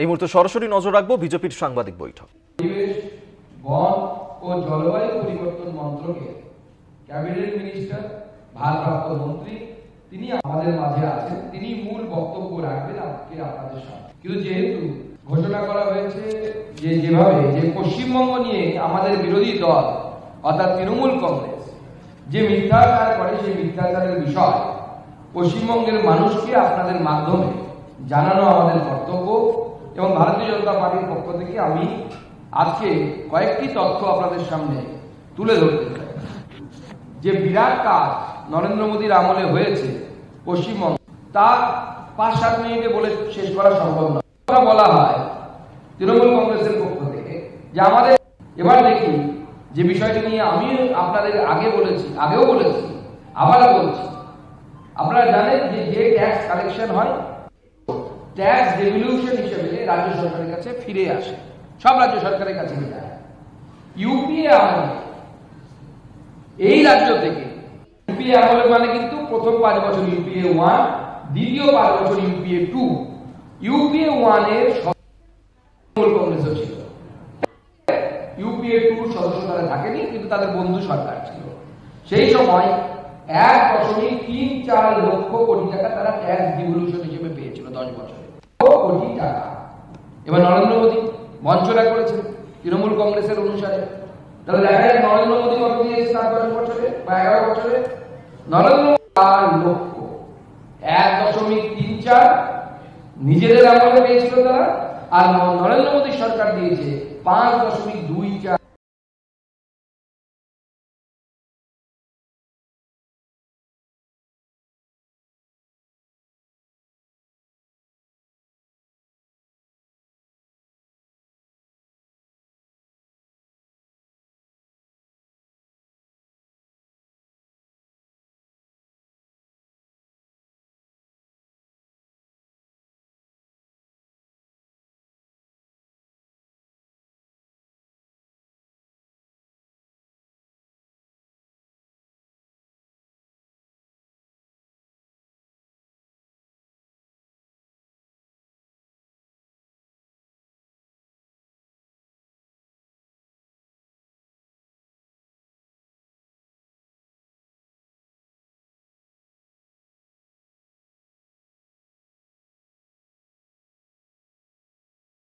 এই মুহূর্তে সরাসরি নজর রাখবো বিজেপির সাংবাদিক বৈঠক। পরিবেশ, বন ও জলবায়ু পরিবর্তন মন্ত্রকের ক্যাবিনেট মিনিস্টার, ভারপ্রাপ্ত মন্ত্রী তিনি আমাদের মাঝে আছেন। তিনি মূল বক্তব্য রাখবেন আজকে আপনাদের সামনে। কিন্তু যেহেতু ঘোষণা করা হয়েছে যে পশ্চিমবঙ্গ নিয়ে আমাদের বিরোধী দল অর্থাৎ তৃণমূল কংগ্রেস যে মিথ্যাচার করে, সেই মিথ্যাচারের বিষয় পশ্চিমবঙ্গের মানুষকে আপনাদের মাধ্যমে জানানো আমাদের কর্তব্য। এবং ভারতীয় জনতা পার্টির পক্ষ থেকে আমি আজকে কয়েকটি তথ্য আপনাদের সামনে তুলে ধরতে চাই। যে বিরাট কাজ নরেন্দ্র মোদীর আমলে হয়েছে পশ্চিমবঙ্গ, তা 5-7 মিনিটে বলে শেষ করা সম্ভব নয়। বলা হয় তৃণমূল কংগ্রেসের পক্ষ থেকে যে আমাদের এবার দেখি যে বিষয়টি নিয়ে আমি আপনাদের আগেও বলেছি, আবারও বলছি। আপনারা জানেন যে ট্যাক্স কালেকশন হয়, ট্যাক্স ডেভলিউশন হিসেবে রাজ্য সরকারের কাছে ফিরে আসে, সব রাজ্য সরকারের কাছে যায়। ইউপিএ আমলে এই রাজ্য থেকে ইউপিএ আমলে মানে কিন্তু প্রথম 5 বছর ইউপিএ 1, দ্বিতীয় 5 বছর ইউপিএ 2। ইউপিএ 1 এর তৃণমূল কংগ্রেসও ছিল, ইউপিএ 2 সদস্য তারা থাকেনি, কিন্তু তাদের বন্ধু সরকার ছিল। সেই সময় 1.34 লক্ষ কোটি টাকা তারা ট্যাক্স ডিভলিউশন হিসেবে পেয়েছিল 10 বছরে, কোটি টাকা। এবার নরেন্দ্র মোদী বঞ্চনা করেছেন তৃণমূল কংগ্রেসের অনুসারে। তাহলে দেখা যায় নরেন্দ্র মোদী কত দিয়েছে তার 10 বছরে বা 11 বছরে? নরেন্দ্র 4 লক্ষ, 1.34 নিজেদের আমলে পেয়েছিল তারা, আর নরেন্দ্র মোদী সরকার দিয়েছে 5.24।